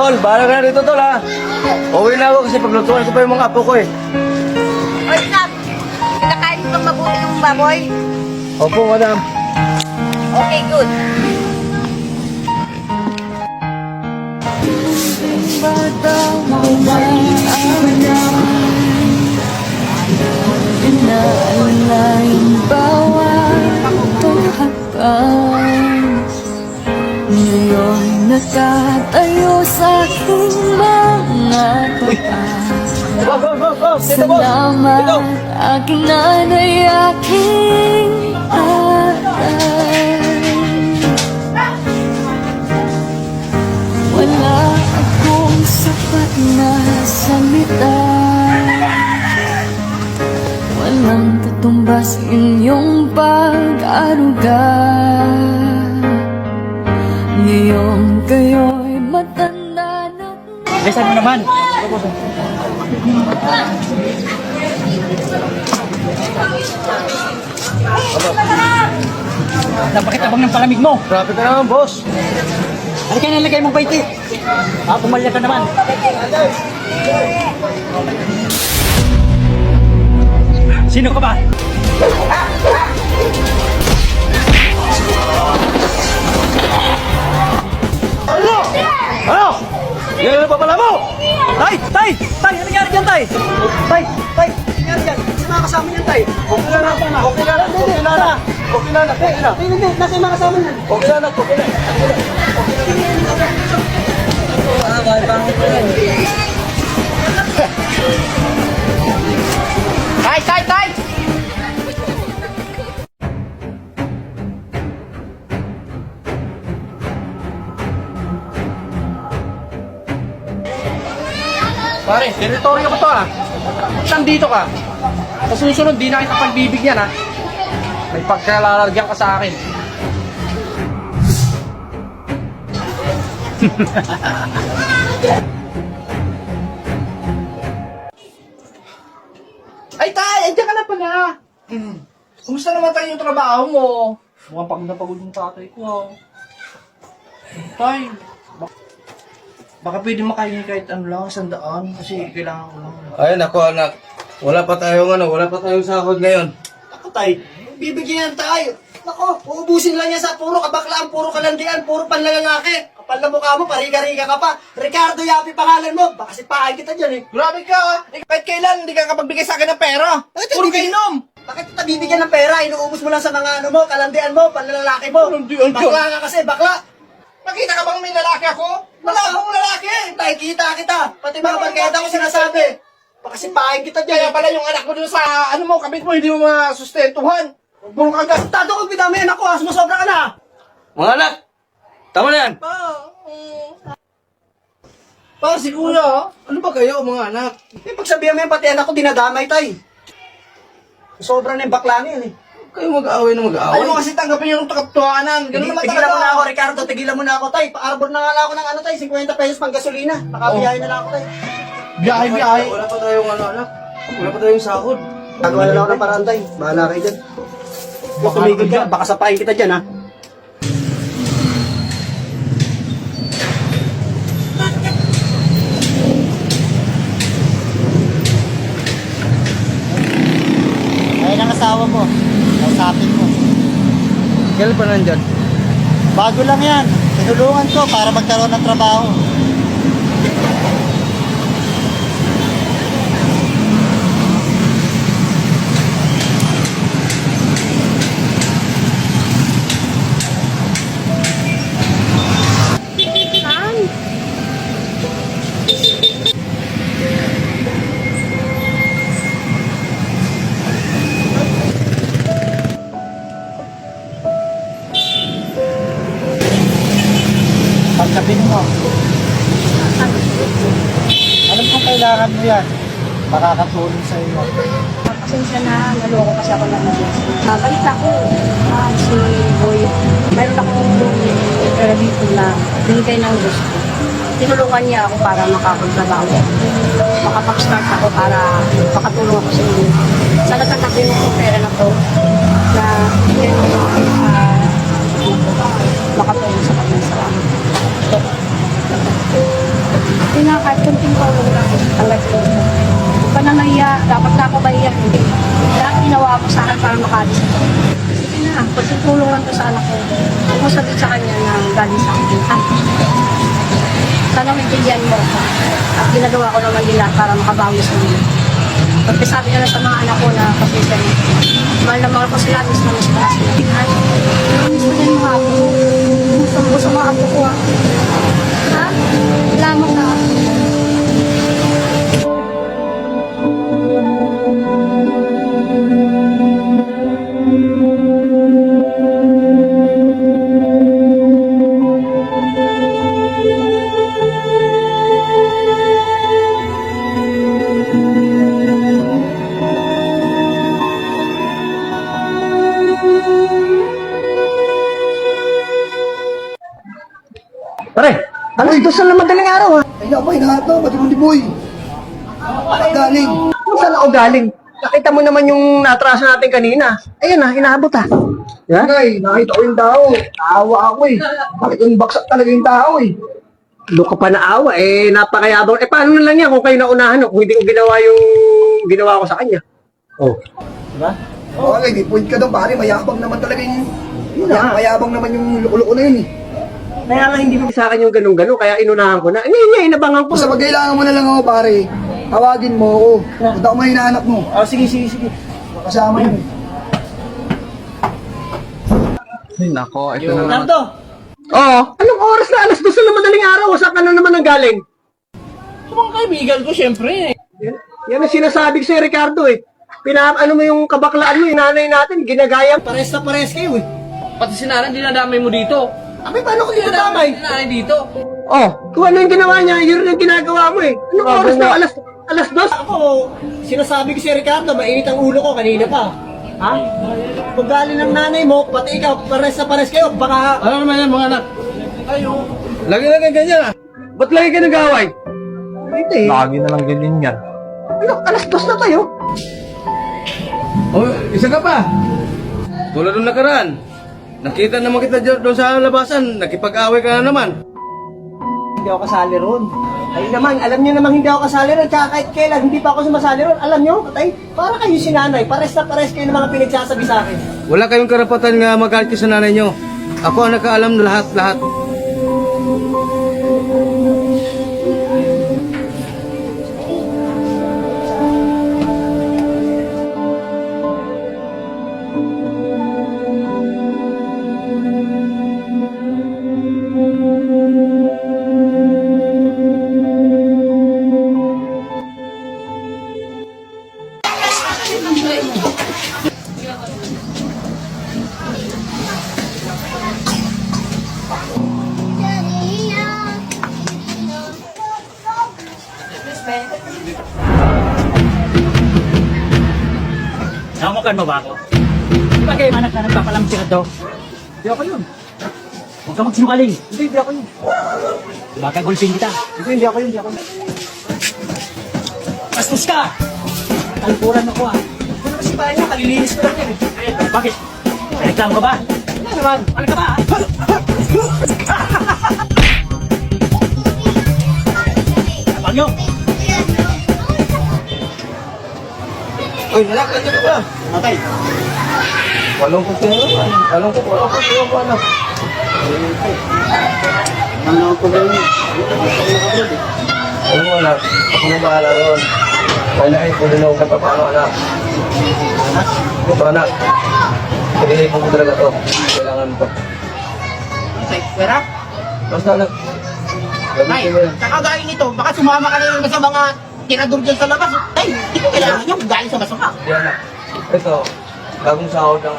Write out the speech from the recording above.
Tol, bahala ka na dito, tol, ha? Uwi na ako kasi paglutuan ko pa yung mga apo ko, eh. Oy, Nak! Kinakain pang mabuti yung baboy? Opo, madam. Okay, good. Inaalalaing bawat paghakbang. Ngayon nakatayo sa aking mga paa. Salamat aking nanay, aking tatay. Wala akong sapat na salita, walang tutumbas inyong pag-aruga. Ngayong kayo'y matanda na. Bilisan mo naman. Napakit-abang ng palamig mo. Grabe ka naman, boss. Ano kaya nalagay mong 20? Pumalya ka naman. Sino ka ba? Ano? Yan ang papala mo! Tay! Tay! Tay! Ano nangyari dyan, Tay? Tay! Tay! Ano nangyari dyan? Sino mga kasama niyan, Tay? Okay na na, okay na na, okay na na. Okay na na, okay na. Hindi, nasa yung mga kasama niyan. Okay na na, okay na. Tay! Tay! Tay! Pare, teritoryo ko to ah. Nandito ka. Sa susunod, di na kita pagbibigyan ah. May pagkalalagyan ka sa akin. Ay, tay! Andiyan ka na pala. Kumusta naman tayo yung trabaho mo? Mukhang pagod na pagod yung tatay ko ah. Tay, baka pwede makahingi kahit ano lang, 100 kasi kailangan ko lang. Ay, nako, anak. Wala pa tayong sahod ngayon. Ako, Tay. Bibigyan tayo. Nako, uubusin lang yan sa puro kabaklaan, puro kalandian, puro panlalalaki. Kapal na mukha mo, pariga-riga ka pa. Ricardo Yapi pangalan mo. Baka sipahin kita dyan eh. Grabe ka ah! Kahit kailan hindi ka kapagbigay sa akin ng pera? Bakit Puro hindi- kainom! Bakit kita bibigyan ng pera? Inuubos mo lang sa mga ano mo, kalandian mo, panlalalaki mo. Kalandian ka? Bakla ka kasi, bakla. Nakita ka bang may lalaki ako? Wala akong lalaki! Nakikita kita. Pati mga barkada ko sinasabi. Baka sipahin kita Kaya dyan. pala yung anak mo dun sa ano mo, kabit mo, hindi mo masustentuhan. Puro ka gas. Tado kong pinamin ako, sumusobra ka na. Mga anak, tama na yan. Pa, si kuya, ano ba kayo mga anak? Eh, pagsabihan mo yan, pati anak ko dinadamay, tay. Sobra na yung bakla niya eh. Kayo mag-aaway na mag-aaway. Ayaw mo kasi tanggapin yung takaptuanan. Ganun naman Tigilan mo na ako, talaga. Ricardo. Tigilan mo na ako, tay. Pa-arbor na nga lang ako ng ano, tay. 50 pesos pang gasolina. Nakabiyahe na lang ako, tay. Biyahe. Wala pa tayong ano, anak. Wala pa tayong sahod. Gagawa na lang ako ng paraan, tay. Bahala kayo dyan. Baka tumigil ka. Baka sapahin kita dyan, ha. Ayun ang asawa ko. Kausapin mo. Kailan pa nandyan? Bago lang yan. Tinulungan ko para magkaroon ng trabaho. Pagkabin mo. Alam kong kailangan mo yan. Makakatulong sa iyo. Pasensya na, naloko kasi ako ng agency. Balita ko, si Boy, mayroon akong dito na binigay ng gusto. Tinulungan niya ako para makapagtrabaho. Makapag-start ako para makatulong ako sa inyo. Sana tatakbin mo yung pera na to na yan makatulong sa kanya. Salamat. na kahit kunting tulong lang. Hanggang sa ito. Huwag ka na nahiya. Dapat na ako mahiya. Hindi. Lahat ginawa mo sa akin para makalis ito. Sige na. Kunting tulong lang to sa anak ko. Huwag mo sabihin sa kanya na galing sa akin. Ha? Sana maintindihan mo ako. At ginagawa ko naman nila para makabawi sa nila. Pagka sabi na lang sa mga anak ko na pasensya mo. Mahal na mahal ko sila. Miss na miss ko na sila. Ha? Miss mo din mga apo. Gusto mo sa mga apo ko ha. Ha? Salamat na. Pare, ano ito sa madaling araw ha? Ay na ba, hinahanap na, pati mo boy. Galing. Saan ako galing? Nakita mo naman yung natraso natin kanina. Ayun ha, hinahabot ha. Yan? Ay, nakita ko yung tao. Naawa ako eh. Bakit yung baksak talaga yung tao eh? Luka pa na awa eh, napakayabang. Eh paano na lang yan kung kayo naunahan kung hindi ko ginawa yung ginawa ko sa kanya? Oh. Diba? Okay, may point ka doon pare, mayabang naman talaga yung... Mayabang naman yung luko-luko na yun eh. Kaya nga hindi mo sa akin yung ganun-ganun, kaya inunahan ko na. Hindi, inabangan ko. Basta magkailangan mo na lang ako, pare. Tawagin mo ako. Punta ko man hinahanap mo. Ah, sige. Kasama yun. Ay, nako, ito na naman. Nardo! Oo. Anong oras na? Alas 2 na madaling araw. Saan ka na naman ang galing? Sa mga kaibigan ko, syempre. Yan ang sinasabi ko sa'yo, Ricardo eh. Ano mo yung kabaklaan mo, yung nanay natin, ginagaya. Pares na pares kayo eh. Pati si Nana, dinadamay mo dito. Abay, paano ko dinadamay? Dinadamay dito. Oh, kung ano yung ginawa niya, yun yung ginagawa mo eh. Anong oras na? Alas 2? Ako, sinasabi ko si Ricardo, mainit ang ulo ko kanina pa. Ha? Kung galing ng nanay mo, pati ikaw, pares na pares kayo, baka... Ano naman yan, mga anak? Lagi na ganyan ah. Ba't lagi ka nag-away? Ito eh. Lagi na lang ganyan yan. Ano, alas 2 na tayo. Oh, isa ka pa. Tulad nung nakaraan. Nakita naman kita doon sa labasan, nakipag-away ka na naman. Hindi ako kasali ron. Ay naman, alam niyo namang hindi ako kasali ron. Tsaka kahit kailan, hindi pa ako sumasali ron. Alam niyo, katay, para kayo si nanay. Pares na pares kayo ng mga pinagsasabi sa akin. Wala kayong karapatan nga magalit sa nanay nyo. Ako ang nakaalam na lahat-lahat. Namukan mo ba ako? Di ba kayo manak na nagpapalam si Rado? Hindi ako yun. Huwag ka magsinungaling. Hindi ako yun. Baka gulpin kita. Hindi ako yun. Bastos ka! Talpuran ako ah. Ano kasi ba niya? Kalilinis ko lang yan eh. Bakit? May reklamo ka ba? Ano naman? Ano ka ba? Abang nyo! Uy, anak, nandiyan ka ba? Okay. Walong ko pera. Walong ko ano. Ano ko ba yun? Alam mo anak, ako na bahala ron. Kailangan ko rin ako kapapano anak. Ito anak, pinili ko talaga to. Kailangan ko. Okay, pera? Basta anak, Ay, gamitin mo yan. kakagaling nito, baka sumama ka na naman sa mga tirador dyan sa labas. Ay, hindi ko kailangan yung galing sa masama. Yan anak, ito, bagong sahod ng